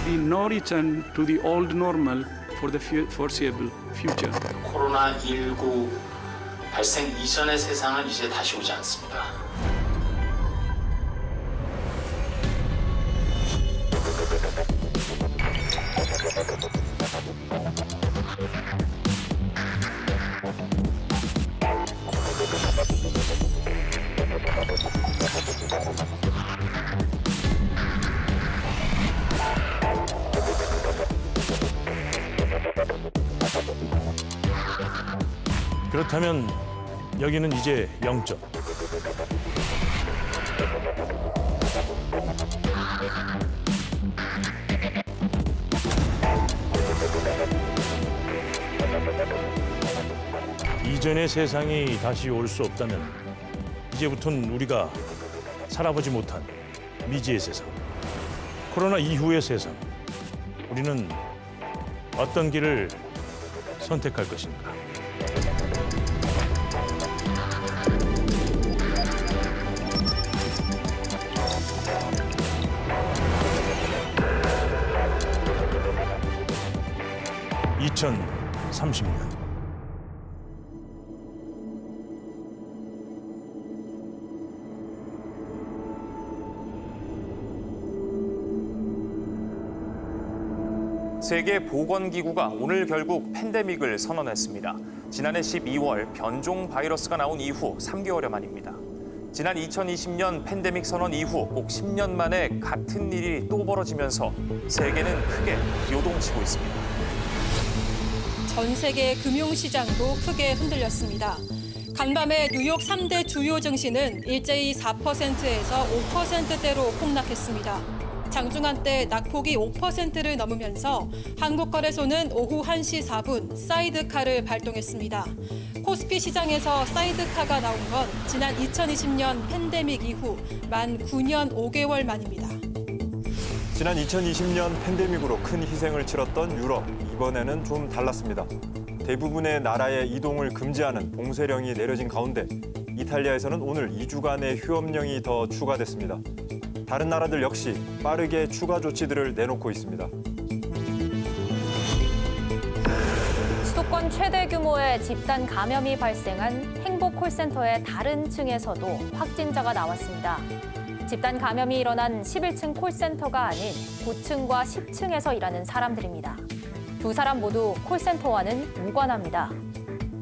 be no return to the old normal for the foreseeable future. 코로나19 발생 이전의 세상은 이제 다시 오지 않습니다. 그렇다면 여기는 이제 0점. 이전의 세상이 다시 올 수 없다면 이제부터는 우리가 살아보지 못한 미지의 세상, 코로나 이후의 세상, 우리는 어떤 길을 선택할 것인가? (2030년) 세계보건기구가 오늘 결국 팬데믹을 선언했습니다. 지난해 12월 변종 바이러스가 나온 이후 3개월여 만입니다. 지난 2020년 팬데믹 선언 이후 꼭 10년 만에 같은 일이 또 벌어지면서 세계는 크게 요동치고 있습니다. 전 세계 금융시장도 크게 흔들렸습니다. 간밤에 뉴욕 3대 주요 증시는 일제히 4%에서 5%대로 폭락했습니다. 장중한 때 낙폭이 5%를 넘으면서 한국거래소는 오후 1시 4분 사이드카를 발동했습니다. 코스피 시장에서 사이드카가 나온 건 지난 2020년 팬데믹 이후 만 9년 5개월 만입니다. 지난 2020년 팬데믹으로 큰 희생을 치렀던 유럽, 이번에는 좀 달랐습니다. 대부분의 나라의 이동을 금지하는 봉쇄령이 내려진 가운데 이탈리아에서는 오늘 2주간의 휴업령이 더 추가됐습니다. 다른 나라들 역시 빠르게 추가 조치들을 내놓고 있습니다. 수도권 최대 규모의 집단 감염이 발생한 행복 콜센터의 다른 층에서도 확진자가 나왔습니다. 집단 감염이 일어난 11층 콜센터가 아닌 9층과 10층에서 일하는 사람들입니다. 두 사람 모두 콜센터와는 무관합니다.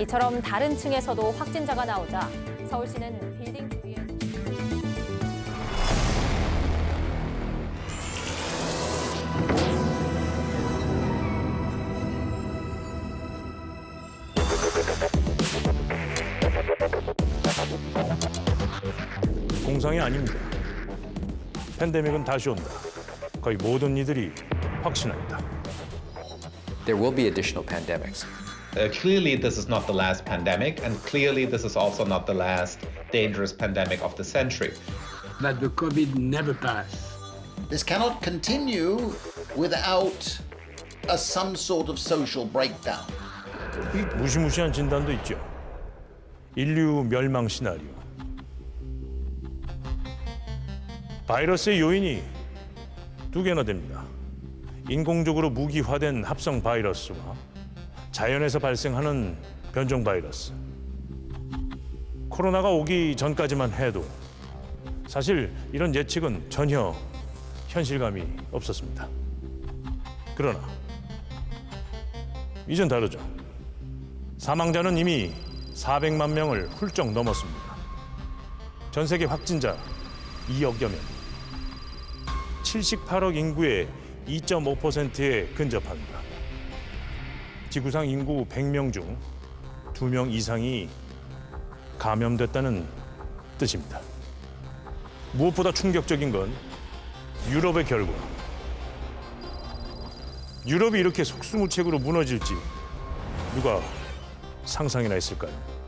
이처럼 다른 층에서도 확진자가 나오자 서울시는 빌딩 주위에 공상이 아닙니다. 팬데믹은 다시 온다. 거의 모든 이들이 확신합니다. There will be additional pandemics. Clearly, this is not the last pandemic, and clearly, this is also not the last dangerous pandemic of the century. That the COVID never passed. This cannot continue without some sort of social breakdown. 이 무시무시한 진단도 있죠. 인류 멸망 시나리오. 바이러스의 요인이 두 개나 됩니다. 인공적으로 무기화된 합성 바이러스와 자연에서 발생하는 변종 바이러스. 코로나가 오기 전까지만 해도 사실 이런 예측은 전혀 현실감이 없었습니다. 그러나 이젠 다르죠. 사망자는 이미 400만 명을 훌쩍 넘었습니다. 전 세계 확진자 2억여 명. 78억 인구의 2.5%에 근접합니다. 지구상 인구 100명 중 2명 이상이 감염됐다는 뜻입니다. 무엇보다 충격적인 건 유럽의 결과. 유럽이 이렇게 속수무책으로 무너질지 누가 상상이나 했을까요?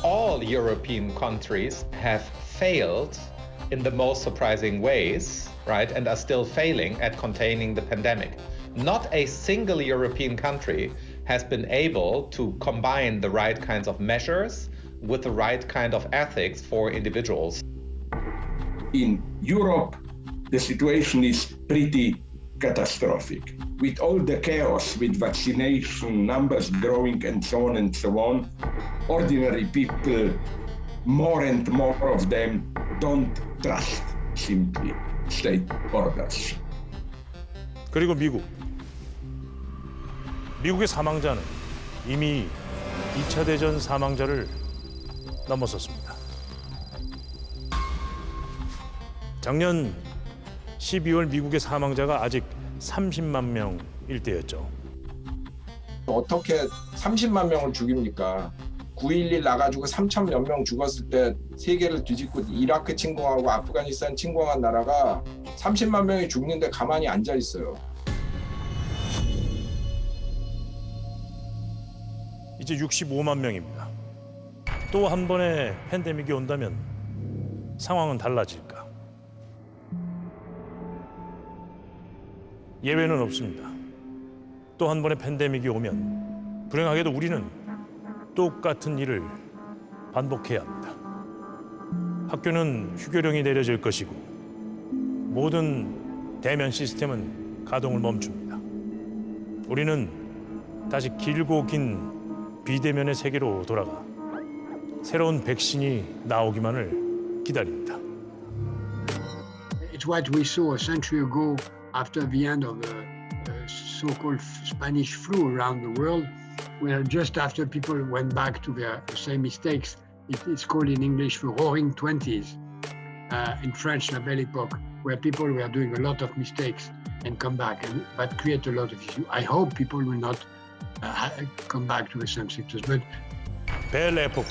All European countries have failed in the most surprising ways, right, and are still failing at containing the pandemic. Not a single European country has been able to combine the right kinds of measures with the right kind of ethics for individuals. In Europe, the situation is pretty catastrophic. With all the chaos, with vaccination numbers growing and so on, ordinary people, more and more of them, don't trust simply state orders. 그리고 미국의 사망자는 이미 2차 대전 사망자를 넘어섰습니다. 작년 12월 미국의 사망자가 아직 30만 명일 때였죠. 어떻게 30만 명을 죽입니까? 9.11 나가지고 3천 몇 명 죽었을 때 세계를 뒤집고 이라크 침공하고 아프가니스탄 침공한 나라가 30만 명이 죽는데 가만히 앉아 있어요. 이제 65만 명입니다. 또 한 번의 팬데믹이 온다면 상황은 달라질까? 예외는 없습니다. 또 한 번의 팬데믹이 오면 불행하게도 우리는 똑같은 일을 반복해야 합니다. 학교는 휴교령이 내려질 것이고 모든 대면 시스템은 가동을 멈춥니다. 우리는 다시 길고 긴 비대면의 세계로 돌아가 새로운 백신이 나오기만을 기다립니다. It's what we saw a century ago after the end of the so-called Spanish flu around the world, where just after people went back to their same mistakes, it's called in English the Roaring Twenties, in French La Belle Époque, where people were doing a lot of mistakes and come back, and that create a lot of issues. I hope people will not come back to the same symptoms. But 벨 에포크,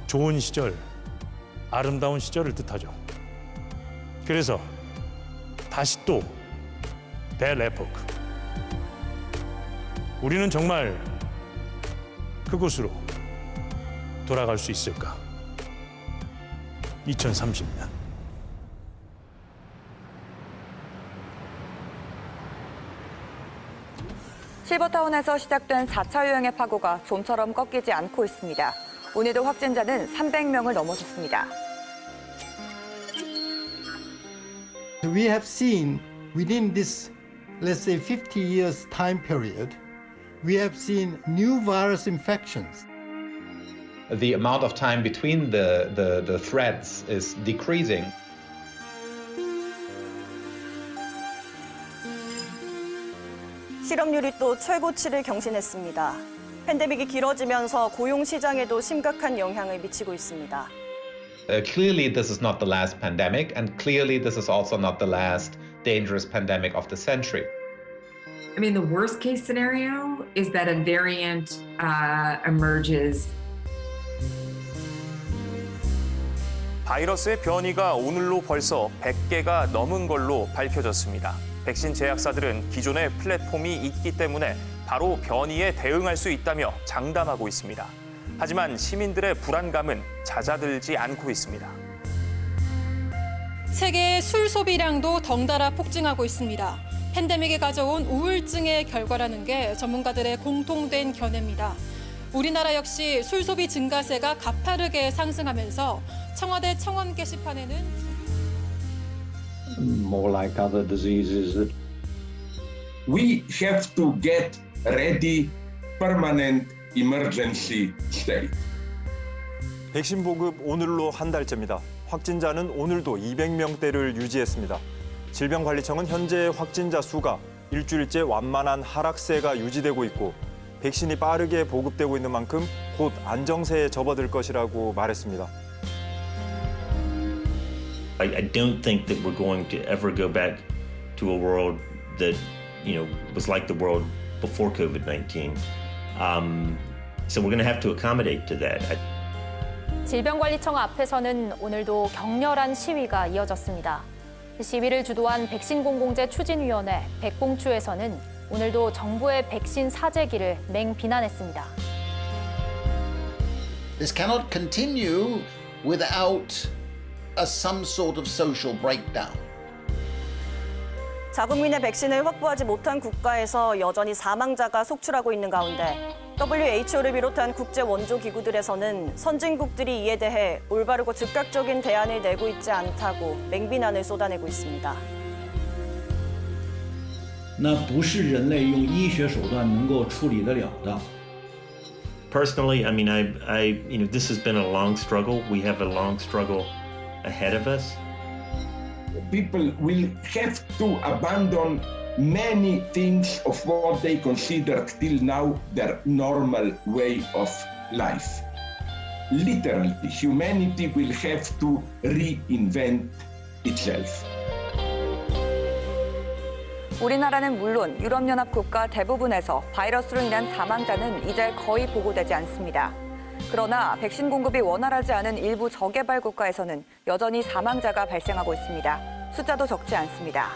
좋은 시절, 아름다운 시절을 뜻하죠. 그래서 다시 또 벨 에포크. 우리는 정말 그곳으로 돌아갈 수 있을까? 2030년. 실버타운에서 시작된 4차 유행의 파고가 좀처럼 꺾이지 않고 있습니다. 오늘도 확진자는 300명을 넘어섰습니다. We have seen within this, let's say, 50 years time period, we have seen new virus infections. The amount of time between the threads is decreasing. 실업률이 또 최고치를 경신했습니다. 팬데믹이 길어지면서 고용 시장에도 심각한 영향을 미치고 있습니다. Clearly, this is not the last pandemic, and clearly, this is also not the last dangerous pandemic of the century. I mean, the worst case scenario is that a variant emerges. 바이러스의 변이가 오늘로 벌써 100개가 넘은 걸로 밝혀졌습니다. 백신 제약사들은 기존의 플랫폼이 있기 때문에 바로 변이에 대응할 수 있다며 장담하고 있습니다. 하지만 시민들의 불안감은 잦아들지 않고 있습니다. 세계의 술 소비량도 덩달아 폭증하고 있습니다. 팬데믹이 가져온 우울증의 결과라는 게 전문가들의 공통된 견해입니다. 우리나라 역시 술 소비 증가세가 가파르게 상승하면서 청와대 청원 게시판에는 more like other diseases. We have to get ready permanent emergency state. 백신 보급 오늘로 한 달째입니다. 확진자는 오늘도 200명대를 유지했습니다. 질병관리청은 현재 확진자 수가 일주일째 완만한 하락세가 유지되고 있고 백신이 빠르게 보급되고 있는 만큼 곧 안정세에 접어들 것이라고 말했습니다. I don't think that we're going to ever go back to a world that, was like the world before COVID-19. So we're going to have to accommodate to that. 질병관리청 앞에서는 오늘도 격렬한 시위가 이어졌습니다. 시위를 주도한 백신공공제 추진위원회 백공추에서는 오늘도 정부의 백신 사재기를 맹비난했습니다. This cannot continue without some sort of social breakdown. 자국민의 백신을 확보하지 못한 국가에서 여전히 사망자가 속출하고 있는 가운데 WHO를 비롯한 국제 원조 기구들에서는 선진국들이 이에 대해 올바르고 즉각적인 대안을 내고 있지 않다고 맹비난을 쏟아내고 있습니다. 那不是人类用医学手段能够处理得了的。 Personally, I mean, this has been a long struggle. We have a long struggle ahead of us. People will have to abandon many things of what they considered till now their normal way of life. Literally, humanity will have to reinvent itself. 우리나라는 물론 유럽연합 국가 대부분에서 바이러스로 인한 사망자는 이제 거의 보고되지 않습니다. 그러나 백신 공급이 원활하지 않은 일부 저개발 국가에서는 여전히 사망자가 발생하고 있습니다. 숫자도 적지 않습니다.